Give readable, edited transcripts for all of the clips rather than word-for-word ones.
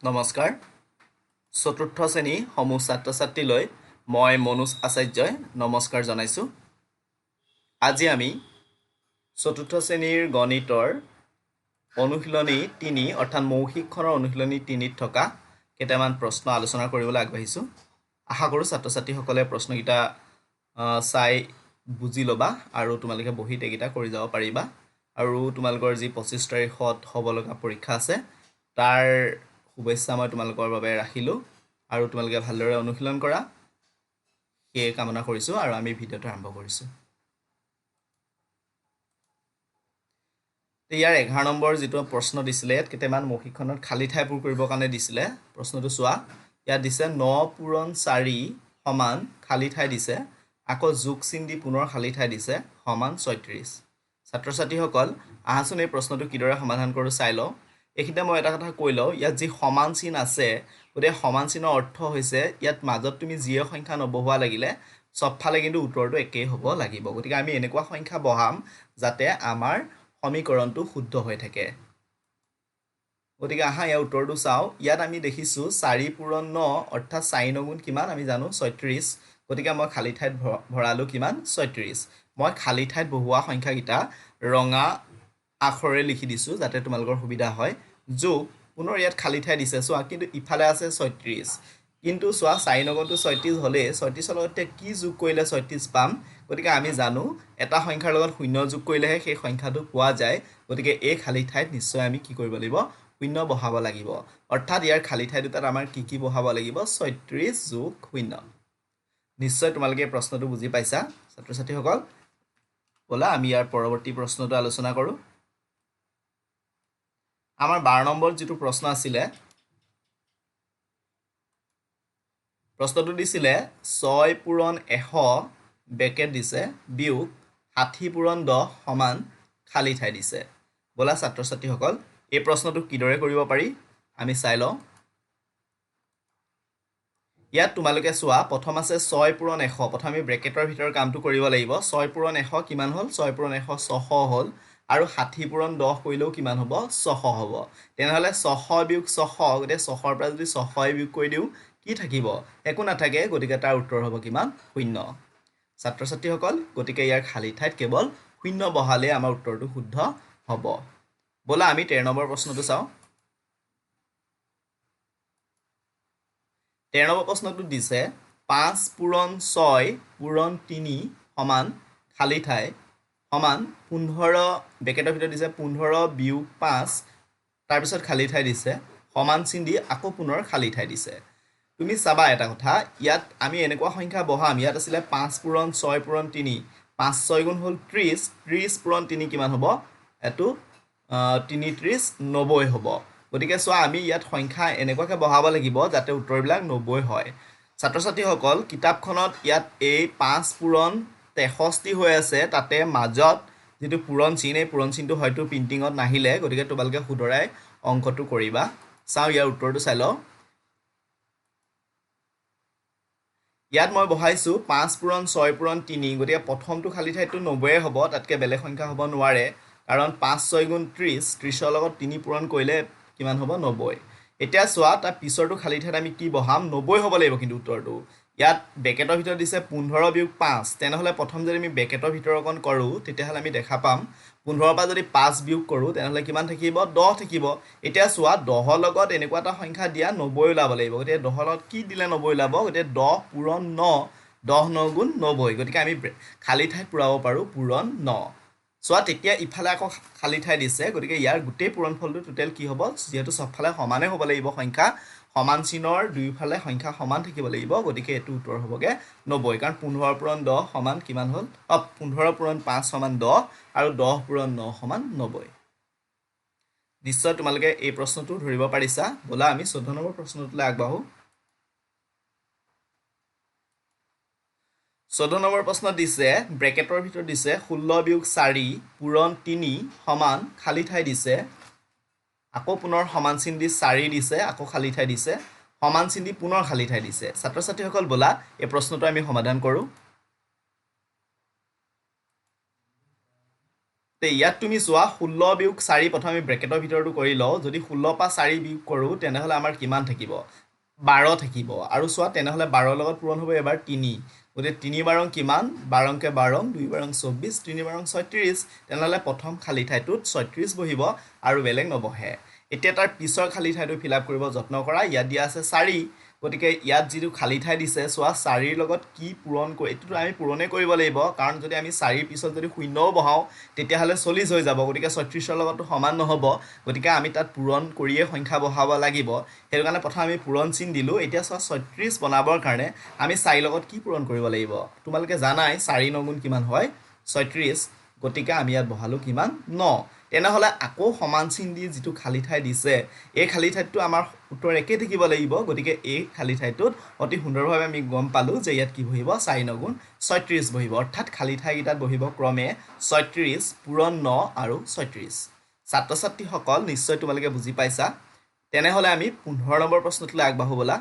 নমস্কাৰ চতুৰ্থ শ্ৰেণী সমূহ ছাত্ৰ ছাত্ৰীলৈ মই মনোজ আচাৰ্যই নমস্কাৰ জনাইছোঁ। আজি আমি চতুৰ্থ শ্ৰেণীৰ গণিতৰ অনুশীলনী ৩ অৰ্থাৎ মৌখিকখনৰ অনুশীলনী ৩ত থকা কেইটামান প্ৰশ্ন আলোচনা কৰিবলৈ আগবাঢ়িছোঁ। আশা কৰোঁ ছাত্ৰ ছাত্ৰীসকলে প্ৰশ্নকেইটা চাই বুজি ল'বা আৰু তোমালোকে বহীত এইকেইটা কৰি যাব পাৰিবা আৰু তোমালোকৰ যি ২৫ তাৰিখত হ'ব লগা পৰীক্ষা আছে তাৰ শুভেচ্ছা মই তোমালোকৰ বাবে ৰাখিলোঁ আৰু তোমালোকে ভালদৰে অনুশীলন কৰা সেই কামনা কৰিছোঁ আৰু আমি ভিডিঅ'টো আৰম্ভ কৰিছোঁ। ইয়াৰ 11 নম্বৰ যিটো প্ৰশ্ন দিছিলে ইয়াত কেইটামান মৌখিকখনত খালী ঠাই পূৰ কৰিবৰ কাৰণে দিছিলে। প্ৰশ্নটো চোৱা, ইয়াত দিছে ৯ পূৰণ ৪ সমান খালী ঠাই দিছে, আকৌ যোগ চিন দি পুনৰ খালী ঠাই দিছে সমান ৩৬। ছাত্ৰ ছাত্ৰীসকল আহাচোন এই প্ৰশ্নটো কিদৰে সমাধান কৰোঁ চাই লওঁ। এইখিনিতে মই এটা কথা কৈ লওঁ, ইয়াত যি সমান চিন আছে গতিকে সমান চিনৰ অৰ্থ হৈছে ইয়াত মাজত তুমি যিয়ে সংখ্যা নবহোৱা লাগিলে চবফালে কিন্তু উত্তৰটো একেই হ'ব লাগিব। গতিকে আমি এনেকুৱা সংখ্যা বহাম যাতে আমাৰ সমীকৰণটো শুদ্ধ হৈ থাকে। গতিকে আহা ইয়াৰ উত্তৰটো চাওঁ। ইয়াত আমি দেখিছোঁ ৪ পূৰণ ৯ অৰ্থাৎ ৪ ন গুণ কিমান আমি জানো ৩৬। গতিকে মই খালী ঠাইত ভৰালোঁ কিমান ৩৬। মই খালী ঠাইত বহুৱা সংখ্যাকেইটা ৰঙা আখৰেৰে লিখি দিছোঁ যাতে তোমালোকৰ সুবিধা হয়। যোগ পুনৰ ইয়াত খালী ঠাই দিছে চোৱা, কিন্তু ইফালে আছে ৩৬। কিন্তু চোৱা ৪ ন গুণটো ৩৬ হ'লেই ৩৬ৰ লগত কি যোগ কৰিলে ৩৬ পাম। গতিকে আমি জানো এটা সংখ্যাৰ লগত শূন্য যোগ কৰিলেহে সেই সংখ্যাটো পোৱা যায়। গতিকে এই খালী ঠাইত নিশ্চয় আমি কি কৰিব লাগিব, শূন্য বহাব লাগিব। অৰ্থাৎ ইয়াৰ খালী ঠাই দুটাত আমাৰ কি বহাব লাগিব ৩৬ যোগ শূন্য। নিশ্চয় তোমালোকে প্ৰশ্নটো বুজি পাইছা ছাত্ৰ ছাত্ৰীসকল। ব'লা আমি ইয়াৰ পৰৱৰ্তী প্ৰশ্নটো আলোচনা কৰোঁ। আমাৰ ১২ নম্বৰ যিটো প্ৰশ্ন আছিলে, প্ৰশ্নটো দিছিলে ৬ পূৰণ ১০০ ব্ৰেকেট দিছে বিয়োগ ৬০ পূৰণ ১০ সমান খালী ঠাই দিছে। ব'লা ছাত্ৰ ছাত্ৰীসকল এই প্ৰশ্নটো কিদৰে কৰিব পাৰি আমি চাই লওঁ। ইয়াত তোমালোকে চোৱা, প্ৰথম আছে ৬ পূৰণ ১০০। প্ৰথম আমি ব্ৰেকেটৰ ভিতৰৰ কামটো কৰিব লাগিব। ৬ পূৰণ ১০০ কিমান হ'ল, ৬ পূৰণ ১০০ ৬০০ হ'ল আৰু ৬০ পূৰণ ১০ কৰিলেও কিমান হ'ব ৬০০ হ'ব। তেনেহ'লে ৬০০ বিয়োগ ৬০০, গতিকে ৬০০ৰ পৰা যদি ৬০০ বিয়োগ কৰি দিওঁ কি থাকিব, একো নাথাকে। গতিকে তাৰ উত্তৰ হ'ব কিমান ০। ছাত্ৰ ছাত্ৰীসকল গতিকে ইয়াৰ খালী ঠাইত কেৱল ০ বহালেই আমাৰ উত্তৰটো শুদ্ধ হ'ব। ব'লা আমি ১৩ নম্বৰ প্ৰশ্নটো চাওঁ। ১৩ নম্বৰ প্ৰশ্নটো দিছে ৫ পূৰণ ৬ পূৰণ ৩ সমান খালী ঠাই সমান ১৫ ব্ৰেকেটৰ ভিতৰত দিছে ১৫ বিয়োগ ৫ তাৰপিছত খালী ঠাই দিছে সমান চিন দি আকৌ পুনৰ খালী ঠাই দিছে। তুমি চাবা এটা কথা, ইয়াত আমি এনেকুৱা সংখ্যা বহাম, ইয়াত আছিলে ৫ পূৰণ ৬ পূৰণ ৩, ৫ ৬ গুণ হ'ল ৩০, ৩০ পূৰণ ৩ কিমান হ'ব, এইটো ৩৩ ৯০ হ'ব। গতিকে চোৱা আমি ইয়াত সংখ্যা এনেকুৱাকৈ বহাব লাগিব যাতে উত্তৰবিলাক ৯০ হয়। ছাত্ৰ ছাত্ৰীসকল কিতাপখনত ইয়াত এই ৫ পূৰণ ৬৩ হৈ আছে, তাতে মাজত যিটো পূৰণ চিন এই পূৰণ চিনটো হয়তো প্ৰিণ্টিঙত নাহিলে, গতিকে তোমালোকে শুধৰাই অংকটো কৰিবা। চাওঁ ইয়াৰ উত্তৰটো চাই লওঁ। ইয়াত মই বহাইছোঁ ৫ পূৰণ ৬ পূৰণ ৩, গতিকে প্ৰথমটো খালী ঠাইটো ৯০ হ'ব, তাতকৈ বেলেগ সংখ্যা হ'ব নোৱাৰে। কাৰণ ৫ ৬ গুণ ৩০, ৩০ৰ লগত ৩ পূৰণ কৰিলে কিমান হ'ব ৯০। এতিয়া চোৱা তাৰ পিছৰটো খালী ঠাইত আমি কি বহাম, ৯০ হ'ব লাগিব কিন্তু উত্তৰটো। ইয়াত ব্ৰেকেটৰ ভিতৰত দিছে ১৫ বিয়োগ ৫, তেনেহ'লে প্ৰথম যদি আমি ব্ৰেকেটৰ ভিতৰকণ কৰোঁ তেতিয়াহ'লে আমি দেখা পাম ১৫ৰ পৰা যদি ৫ বিয়োগ কৰোঁ তেনেহ'লে কিমান থাকিব ১০ থাকিব। এতিয়া চোৱা ১০ৰ লগত এনেকুৱা এটা সংখ্যা দিয়া ৯০ ওলাব লাগিব। গতিকে ১০ৰ লগত কি দিলে ৯০ ওলাব, গতিকে ১০ পূৰণ ৯, ১০ ৯ গুণ ৯০। গতিকে আমি খালী ঠাইত পূৰাব পাৰোঁ পূৰণ ৯। চোৱা তেতিয়া ইফালে আকৌ খালী ঠাই দিছে, গতিকে ইয়াৰ গোটেই পূৰণফলটো টোটেল কি হ'ব, যিহেতু চবফালে সমানে হ'ব লাগিব সংখ্যা, সমান চিনৰ দুয়োফালে সংখ্যা সমান থাকিব লাগিব। গতিকে এইটো উত্তৰ হ'বগৈ ৯০, কাৰণ ১৫ পূৰণ ১০ সমান কিমান হ'ল, ১৫ পূৰণ ৫ সমান ১০ আৰু ১০ পূৰণ ৯ সমান ৯০। নিশ্চয় তোমালোকে এই প্ৰশ্নটো ধৰিব পাৰিছা। ব'লা আমি ১৪ নম্বৰ প্ৰশ্নটোলৈ আগবাঢ়োঁ। ১৪ নম্বৰ প্ৰশ্ন দিছে ব্ৰেকেটৰ ভিতৰত দিছে ১৬ বিয়োগ ৪ পূৰণ ৩ সমান খালী ঠাই দিছে, আকৌ পুনৰ সমান চিন দি ৪ দিছে, আকৌ খালী ঠাই দিছে, সমান চিন দি পুনৰ খালী ঠাই দিছে। ছাত্ৰ ছাত্ৰীসকল ব'লা এই প্ৰশ্নটো আমি সমাধান কৰোঁ। তে ইয়াত তুমি চোৱা 16 বিয়োগ 4 প্ৰথম আমি ব্ৰেকেটৰ ভিতৰটো কৰি লওঁ যদি 16 পৰা 4 বিয়োগ কৰোঁ তেনেহ'লে আমাৰ কিমান থাকিব 12 থাকিব আৰু চোৱা তেনেহ'লে 12 লগত পূৰণ হ'ব এবাৰ 3 গতিকে 3 বাৰং কিমান 12কে 12 2 বাৰং 24 3 বাৰং 36 তেনেহ'লে প্ৰথম খালী ঠাইটোত 36 বহিব আৰু বেলেগ নবহে এতিয়া তাৰ পিছৰ খালী ঠাইটো ফিল আপ কৰিব যত্ন কৰা ইয়াত দিয়া আছে 4 গতিকে ইয়াত যিটো খালী ঠাই দিছে চোৱা 4ৰ লগত কি পূৰণ কৰি এইটোতো আমি পূৰণে কৰিব লাগিব কাৰণ যদি আমি 4ৰ পিছত যদি শূন্যও বহাও তেতিয়াহ'লে 40 হৈ যাব গতিকে 36ৰ লগতো সমান নহ'ব গতিকে আমি তাত পূৰণ কৰিয়ে সংখ্যা বহাব লাগিব সেইটো কাৰণে প্ৰথম আমি পূৰণ চিন দিলোঁ এতিয়া চোৱা 36 বনাবৰ কাৰণে আমি 4ৰ লগত কি পূৰণ কৰিব লাগিব তোমালোকে জানাই 4 9 গুণ কিমান হয় 36 গতিকে আমি ইয়াত বহালোঁ কিমান 9 তেনেহ'লে আকৌ সমান চিন দি যিটো খালী ঠাই দিছে এই খালী ঠাইটো আমাৰ উত্তৰ একে থাকিব লাগিব গতিকে এই খালী ঠাইটোত অতি সুন্দৰভাৱে আমি গম পালোঁ যে ইয়াত কি বহিব 4 9 গুণ 36 বহিব অৰ্থাৎ খালী ঠাইকেইটাত বহিব ক্ৰমে 36 পূৰণ 9 আৰু 36 ছাত্ৰ ছাত্ৰীসকল নিশ্চয় তোমালোকে বুজি পাইছা তেনেহ'লে আমি 15 নম্বৰ প্ৰশ্নটোলৈ আগবাঢ়ো বলা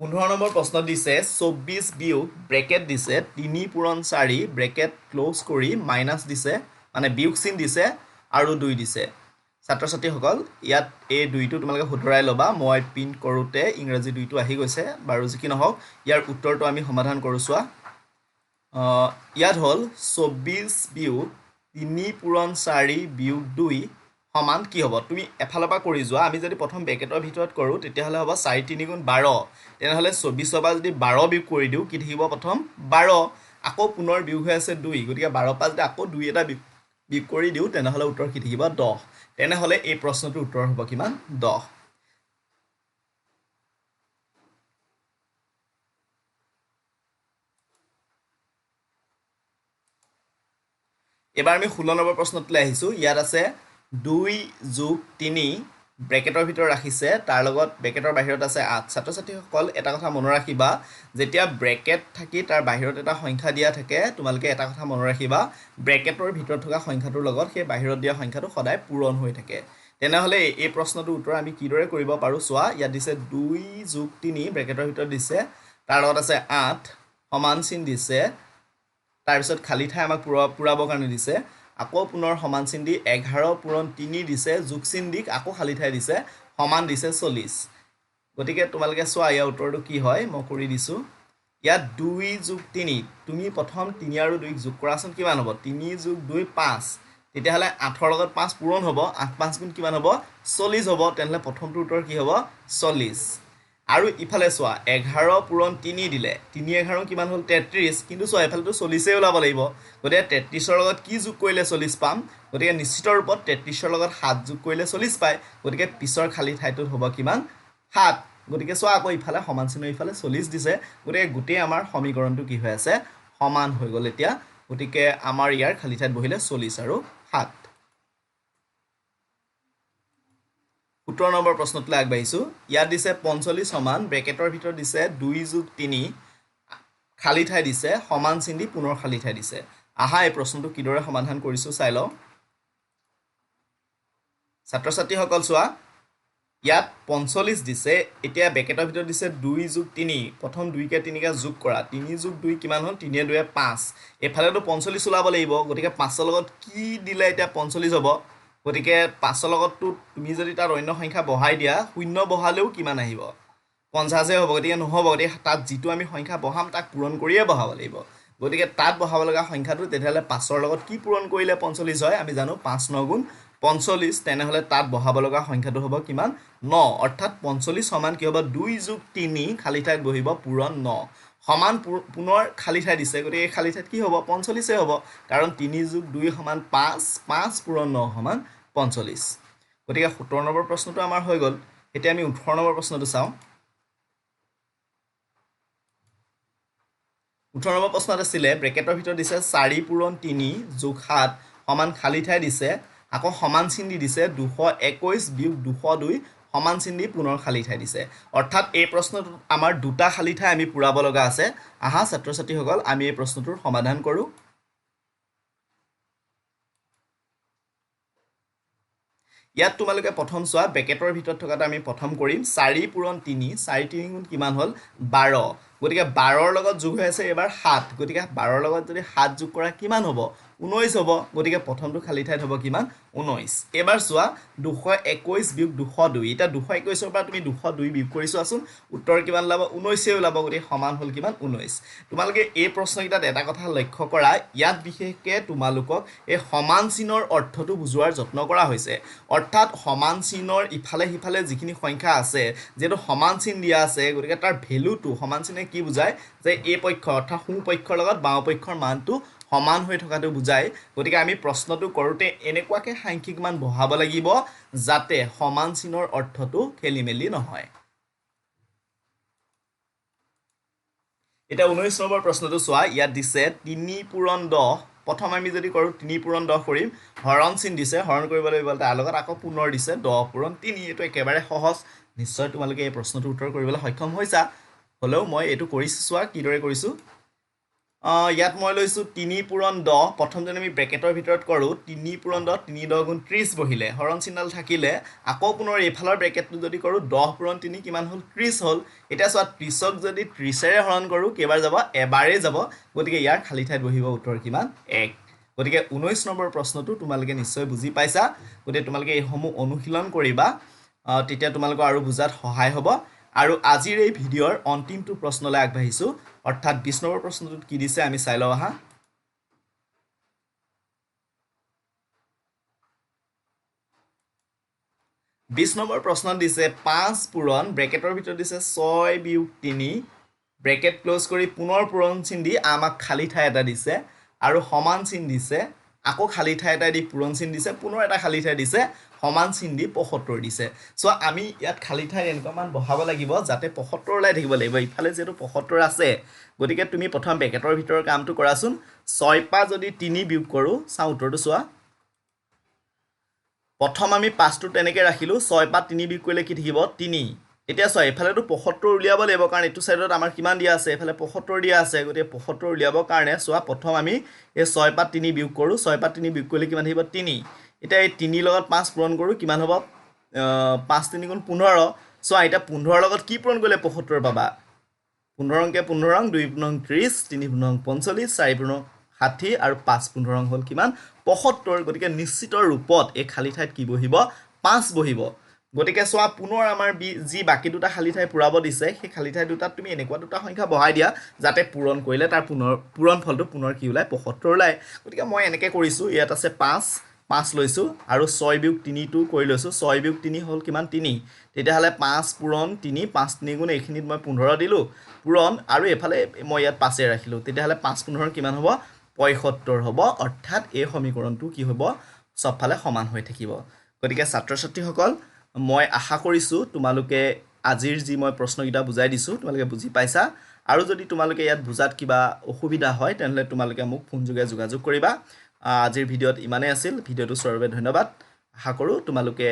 15 নম্বৰ প্ৰশ্ন দিছে 24 বিয়োগ ব্ৰেকেট দিছে 3 পূৰণ 4 ব্ৰেকেট ক্লোজ কৰি মাইনাছ দিছে মানে বিয়োগ চিন দিছে আৰু 2 দিছে ছাত্ৰ ছাত্ৰীসকল ইয়াত এই 2টো তোমালোকে শুধৰাই ল'বা মই প্ৰিণ্ট কৰোঁতে ইংৰাজী 2টো আহি গৈছে বাৰু যি কি নহওক ইয়াৰ উত্তৰটো আমি সমাধান কৰোঁ চোৱা ইয়াত হ'ল 24 বিয়োগ 3 পূৰণ 4 বিয়োগ 2 সমান কি হ'ব তুমি এফালৰ পৰা কৰি যোৱা আমি যদি প্ৰথম ব্ৰেকেটৰ ভিতৰত কৰোঁ তেতিয়াহ'লে হ'ব 4 3 গুণ 12 তেনেহ'লে 24 পৰা যদি 12 বিয়োগ কৰি দিওঁ কি থাকিব প্ৰথম 12 আকৌ পুনৰ বিয়োগ হৈ আছে 2 গতিকে 12 পৰা যদি আকৌ 2 এটা বিয়োগ কৰি দিওঁ তেনেহ'লে উত্তৰ কি থাকিব 10 তেনেহ'লে এই প্ৰশ্নটোৰ উত্তৰ হ'ব কিমান 10 এবাৰ আমি 16 নম্বৰ প্ৰশ্নটোলৈ আহিছোঁ ইয়াত আছে 2 যোগ 3 ব্ৰেকেটৰ ভিতৰত ৰাখিছে তাৰ লগত ব্ৰেকেটৰ বাহিৰত আছে 8 ছাত্ৰ ছাত্ৰীসকল এটা কথা মনত ৰাখিবা যেতিয়া ব্ৰেকেট থাকি তাৰ বাহিৰত এটা সংখ্যা দিয়া থাকে তোমালোকে এটা কথা মনত ৰাখিবা ব্ৰেকেটৰ ভিতৰত থকা সংখ্যাটোৰ লগত সেই বাহিৰত দিয়া সংখ্যাটো সদায় পূৰণ হৈ থাকে তেনেহ'লে এই প্ৰশ্নটোৰ উত্তৰ আমি কিদৰে কৰিব পাৰোঁ চোৱা ইয়াত দিছে 2 যোগ 3 ব্ৰেকেটৰ ভিতৰত দিছে তাৰ লগত আছে 8 সমান চিন দিছে তাৰপিছত খালী ঠাই আমাক পূৰাবৰ কাৰণে দিছে আকৌ পুনৰ সমান চিন দি 11 পূৰণ 3 দিছে যোগ চিন দি আকৌ খালী ঠাই দিছে সমান দিছে 40 গতিকে তোমালোকে চোৱা ইয়াৰ উত্তৰটো কি হয় মই কৰি দিছোঁ ইয়াত 2 যোগ 3 তুমি প্ৰথম 3 আৰু 2 যোগ কৰাচোন কিমান হ'ব 3 যোগ 2 5 তেতিয়াহ'লে 8ৰ লগত 5 পূৰণ হ'ব 8 5 গুণ কিমান হ'ব 40 হ'ব তেনেহ'লে প্ৰথমটো উত্তৰ কি হ'ব 40 আৰু ইফালে চোৱা 11 পূৰণ 3 দিলে 3 11 কিমান হ'ল 33 কিন্তু চোৱা এফালেতো 40 ওলাব লাগিব গতিকে 33ৰ লগত কি যোগ কৰিলে 40 পাম গতিকে নিশ্চিত ৰূপত 33ৰ লগত 7 যোগ কৰিলে 40 পায় গতিকে পিছৰ খালী ঠাইটোত হ'ব কিমান 7 গতিকে চোৱা আকৌ ইফালে সমান চিহ্ন ইফালে 40 দিছে গতিকে গোটেই আমাৰ সমীকৰণটো কি হৈ আছে সমান হৈ গ'ল এতিয়া গতিকে আমাৰ ইয়াৰ খালী ঠাইত বহিলে 40 আৰু 7 17 নম্বৰ প্ৰশ্নটোলৈ আগবাঢ়িছোঁ ইয়াত দিছে 45 সমান ব্ৰেকেটৰ ভিতৰত দিছে 2 যোগ 3 খালী ঠাই দিছে সমান চিন দি পুনৰ খালী ঠাই দিছে আহা এই প্ৰশ্নটো কিদৰে সমাধান কৰিছোঁ চাই লওঁ ছাত্ৰ ছাত্ৰীসকল চোৱা ইয়াত 45 দিছে এতিয়া ব্ৰেকেটৰ ভিতৰত দিছে 2 যোগ 3 প্ৰথম 2কে 3কে যোগ কৰা 3 যোগ 2 কিমান হ'ল 3 2 5 এফালেতো 45 ওলাব লাগিব গতিকে 5ৰ লগত কি দিলে এতিয়া 45 হ'ব গতিকে 5ৰ লগততো তুমি যদি তাত অন্য সংখ্যা বহাই দিয়া শূন্য বহালেও কিমান আহিব 50 হ'ব গতিকে নহ'ব গতিকে তাত যিটো আমি সংখ্যা বহাম তাক পূৰণ কৰিয়ে বহাব লাগিব গতিকে তাত বহাব লগা সংখ্যাটো তেতিয়াহ'লে 5ৰ লগত কি পূৰণ কৰিলে 45 হয় আমি জানো 5 9 গুণ 45 তেনেহ'লে তাত বহাব লগা সংখ্যাটো হ'ব কিমান 9 অৰ্থাৎ 45 সমান কি হ'ব 2 যোগ 3 খালী ঠাইত বহিব পূৰণ 9 সমান পুনৰ খালী ঠাই দিছে গতিকে এই খালী ঠাইত কি হ'ব 45 হ'ব কাৰণ 3 যোগ 2 সমান 5 5 পূৰণ 9 সমান 45 গতিকে 17 নম্বৰ প্ৰশ্নটো আমাৰ হৈ গ'ল এতিয়া আমি 18 নম্বৰ প্ৰশ্নটো চাওঁ 18 নম্বৰ প্ৰশ্নত আছিলে ব্ৰেকেটৰ ভিতৰত দিছে 4 পূৰণ 3 যোগ 7 সমান খালী ঠাই দিছে আকৌ সমান চিন দি দিছে 221 বিয়োগ 202 সমান চিন দি পুনৰ খালী ঠাই দিছে অৰ্থাৎ এই প্ৰশ্নটোত আমাৰ দুটা খালী ঠাই আমি পূৰাব লগা আছে আহা ছাত্ৰ ছাত্ৰীসকল আমি এই প্ৰশ্নটোৰ সমাধান কৰোঁ ইয়াত তোমালোকে প্ৰথম চোৱা ব্ৰেকেটৰ ভিতৰত থকাটো আমি প্ৰথম কৰিম 4 পূৰণ 3 4 3 গুণ কিমান হ'ল 12 গতিকে 12ৰ লগত যোগ হৈ আছে এবাৰ 7 গতিকে 12ৰ লগত যদি 7 যোগ কৰা কিমান হ'ব 19 হ'ব গতিকে প্ৰথমটো খালি ঠাইত হ'ব কিমান 19 এবাৰ চোৱা 221 বিয়োগ 202 এটা 221 ৰ পৰা তুমি 202 বিয়োগ কৰি চোৱাচোন উত্তৰ কিমান ওলাব 19 ওলাব গতিকে সমান হ'ল কিমান 19 তোমালোকে এই প্ৰশ্নকিটাত এটা কথা লক্ষ্য কৰা ইয়াত বিশেষকৈ তোমালোকক এই সমান চিনৰ অৰ্থটো বুজোৱাৰ যত্ন কৰা হৈছে অৰ্থাৎ সমান চিনৰ ইফালে সিফালে যিখিনি সংখ্যা আছে যেটো সমান চিন দিয়া আছে গতিকে তাৰ ভ্যালুটো সমান চিনে কি বুজায় যে এই পক্ষ অৰ্থাৎ সোঁ পক্ষৰ লগত বাওঁ পক্ষৰ মানটো সমান হৈ থকাটো বুজায় গতিকে আমি প্ৰশ্নটো কৰোতে এনেকুৱাকে সাংখ্যিক মান বহাব লাগিব যাতে সমান চিনৰ অৰ্থটো খেলিমেলি নহয় এটা 19 নম্বৰ প্ৰশ্নটো চোৱা ইয়াত দিছে 3 পূৰণ 10 প্ৰথম আমি যদি কৰো 3 পূৰণ 10 কৰিম হৰণ চিন দিছে হৰণ কৰিব লাগিব তাৰ লগত আকৌ পুনৰ দিছে 10 পূৰণ 3 এটো একেবাৰে সহজ নিশ্চয় তোমালোকে এই প্ৰশ্নটো উত্তৰ কৰিবলৈ সক্ষম হৈছা হলেও মই এটো কৰিছো চোৱা কিদৰে কৰিছো ইয়াত মই লৈছো 3 পূৰণ 10 প্ৰথম যদি আমি ব্ৰেকেটৰ ভিতৰত কৰো 3 পূৰণ 10 3 10 গুণ 30 বহিলে হৰণ চিহ্নডাল থাকিলে আকৌ পুনৰ এইফালৰ ব্ৰেকেটটো যদি কৰো 10 পূৰণ 3 কিমান হ'ল 30 হ'ল এটা চোৱা 30ক যদি 30 এৰে হৰণ কৰো কেবাৰ যাব এবাৰে যাব গতিকে ইয়াৰ খালি ঠাইত বহিব উত্তৰ কিমান 1 গতিকে 19 নম্বৰ প্ৰশ্নটো তোমালোকে নিশ্চয় বুজি পাইছা গতিকে তোমালোকে এই সমূহ অনুশীলন কৰিবা তেতিয়া তোমালোকৰ আৰু বুজাত সহায় হ'ব আৰু আজিৰ এই ভিডিওৰ অন্তিমটো প্ৰশ্নলৈ আগবাঢ়িছো অৰ্থাৎ 20 নম্বৰ প্ৰশ্নটোত কি দিছে আমি চাই লওঁ আহা 20 নম্বৰ প্ৰশ্নত দিছে 5 পূৰণ ব্ৰেকেটৰ ভিতৰত দিছে 6 বিয়োগ 3 ব্ৰেকেট ক্লোজ কৰি পুনৰ পূৰণ চিন দি আমাক খালি ঠাই এটা দিছে আৰু সমান চিন দিছে আকৌ খালি ঠাই এটা দি পূৰণ চিন দিছে পুনৰ এটা খালি ঠাই দিছে সমান চিন দি 75 দিছে সো আমি ইয়াত খালি ঠাই এনেকুৱা মান বহাব লাগিব যাতে 75 ওলাই থাকিব লাগিব ইফালে যেটো 75 আছে গতিকে তুমি প্ৰথম ব্ৰেকেটৰ ভিতৰৰ কামটো কৰাচোন 6 পা যদি 3 বিয়োগ কৰো চাও উত্তৰটো চোৱা প্ৰথম আমি 5টো তেনেকৈ ৰাখিলো 6 পা 3 বিয়োগ কৰিলে কি থাকিব 3 এতিয়া চোৱা এফালেটো 75 উলিয়াব লাগিব কাৰণ এটো সাইডত আমাৰ কিমান দিয়া আছে এফালে 75 দিয়া আছে গতিকে 75 উলিয়াবৰ কাৰণে চোৱা প্ৰথম আমি এই 6 পা 3 বিয়োগ কৰো 6 পা 3 বিয়োগ কৰিলে কিমান থাকিব 3 এতিয়া এই 3 লগত 5 পূৰণ কৰো কিমান হ'ব 5 3 গুণ 15 চোৱা এটা 15 লগত কি পূৰণ কৰিলে 75 পাবা 15 অংকে 15 2 30 3 45 4 60 আৰু 5 15 হ'ল কিমান 75 গতিকে নিশ্চিত ৰূপত এই খালি ঠাইত কি বহিব 5 বহিব গতিকে সোয়া পুনৰ আমাৰ যি বাকি দুটা খালি ঠাই পুৰাব দিছে সেই খালি ঠাই দুটাত তুমি এনেকুৱা দুটা সংখ্যা বহাই দিয়া যাতে পূৰণ কৰিলে তাৰ পূৰণ ফলটো পুনৰ কি ওলাই 75 ওলাই গতিকে মই এনেকৈ কৰিছো ইয়াত আছে 5 লৈছো আৰু 6 বিয়োগ 3 টো কৰি লৈছো 6 বিয়োগ 3 হ'ল কিমান 3 তেতিয়া হলে 5 পূৰণ 3 5 3 গুণ এইখিনিত মই 15 দিলো পূৰণ আৰু এফালে মই ইয়াত 5 এ ৰাখিলো তেতিয়া হলে 5 15 কিমান হ'ব 75 হ'ব অৰ্থাৎ এই সমীকৰণটো কি হ'ব সবফালে সমান হৈ থাকিব গতিকে ছাত্ৰ ছাত্ৰীসকল মই আশা কৰিছো তোমালোকে আজিৰ যি মই প্ৰশ্নকিটা বুজাই দিছো তোমালোকে বুজি পাইছা আৰু যদি তোমালোকে ইয়াত বুজাত কিবা অসুবিধা হয় তেনলে তোমালোকে মোক ফোন যোগে যোগাযোগ কৰিবা আজিৰ ভিডিওত ইমানে আছিল ভিডিওটো চোৱাৰ বাবে ধন্যবাদ আশা কৰো তোমালোকে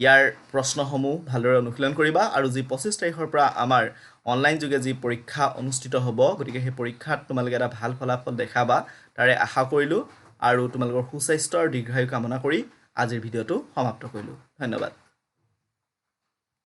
ইয়াৰ প্ৰশ্নসমূহ ভালদৰে অনুশীলন কৰিবা আৰু যি 25 তাৰিখৰ পৰা আমাৰ অনলাইন যোগে যি পৰীক্ষা অনুষ্ঠিত হ'ব গতিকে সেই পৰীক্ষাত তোমালোকে এটা ভাল ফলাফল দেখাবা তাৰে আশা কৰিলো আৰু তোমালোকৰ সুস্বাস্থ্য আৰু দীৰ্ঘায়ু কামনা কৰি আজিৰ ভিডিওটো সমাপ্ত কৰিলো ধন্যবাদ